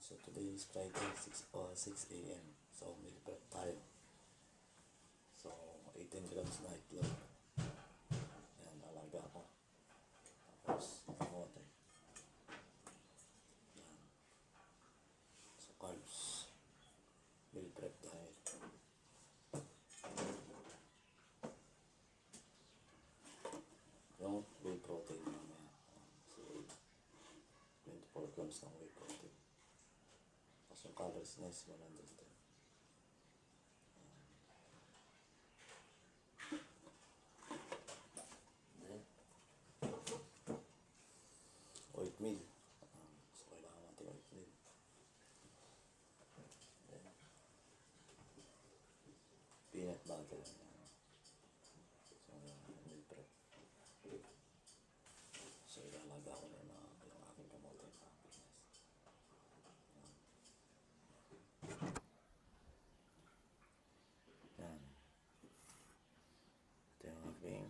So today is Friday, 6 a.m. So meal prep tayo. So 18 grams na itlog. Yan, alaga ako. Tapos kamote. Yan. So carbs. Meal prep tayo. Yung whey protein mamaya. So 24 grams ng whey protein. Tapos yung calories na is 110. Oatmeal. So kailangan natin oatmeal. Then, peanut butter. So meal prep. So ilalaga ko na yung aking kamote na fitness. Yan. Ito yung aking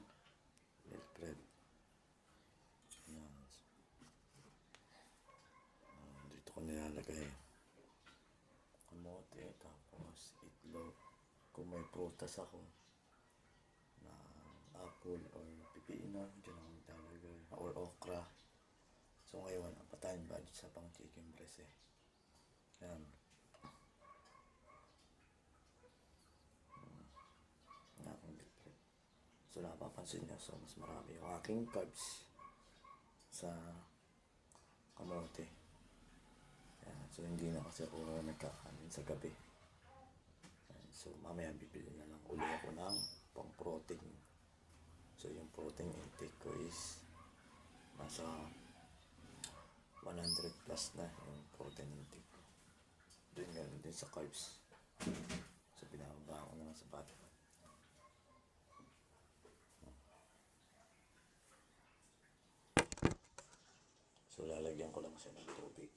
meal prep. Yan. Dito ko nilalagay kamote, tapos itlog. Kung may prutas ako na apple or pipino, dyan ako nilalagay, or okra. So ngayon, ang patayin budget sa pang chicken breast eh. Yan. So napapansin nyo, so mas marami yung aking carbs sa kamote. Yan. So hindi na kasi ako nagkakanin sa gabi. Yan. So mamaya bibili na lang uli ako ng pang protein. So yung protein intake ko is nasa 100 plus na yung protein intake ko. Doon ganun din sa carbs. So binababa ko naman sa bata. So lalagyan ko lang siya ng tubig.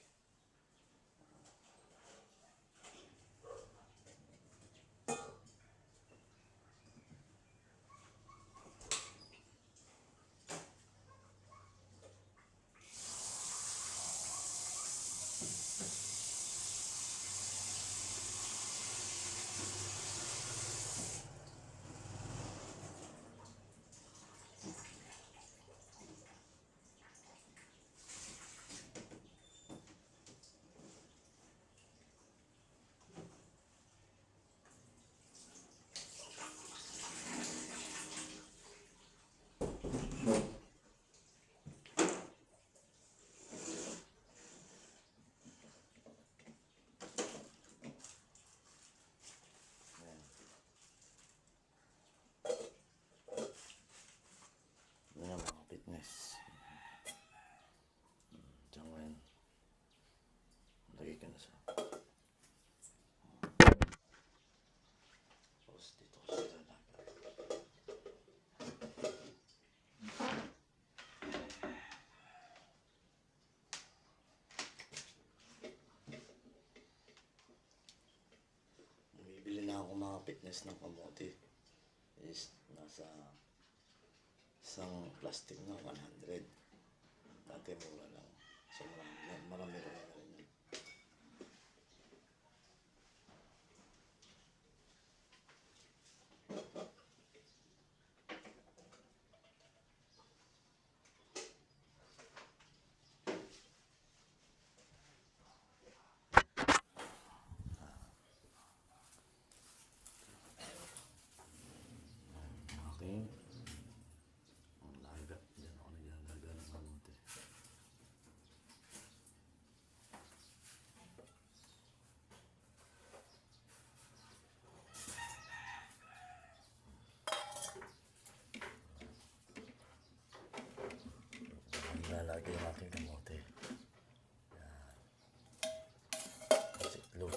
Yan ang mga fitness. Diyan ko yan. Lagay ka na siya. Tapos dito ko siya lalagay. Bibili na ako mga fitness ng kamote. Is nasa isang plastic na 100. Dati mura lang. So marami rin na rin yun. Okay. Ang laga. Diyan ako naglalaga ng kamote. Nilalagay yung aking kamote. Yan. Tapos itlog.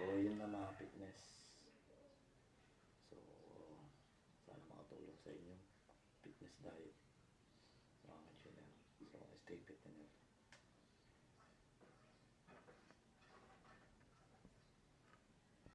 So yun na mga fitness. So sana makatulong sa inyo fitness diet. Mga channel. So stay fit na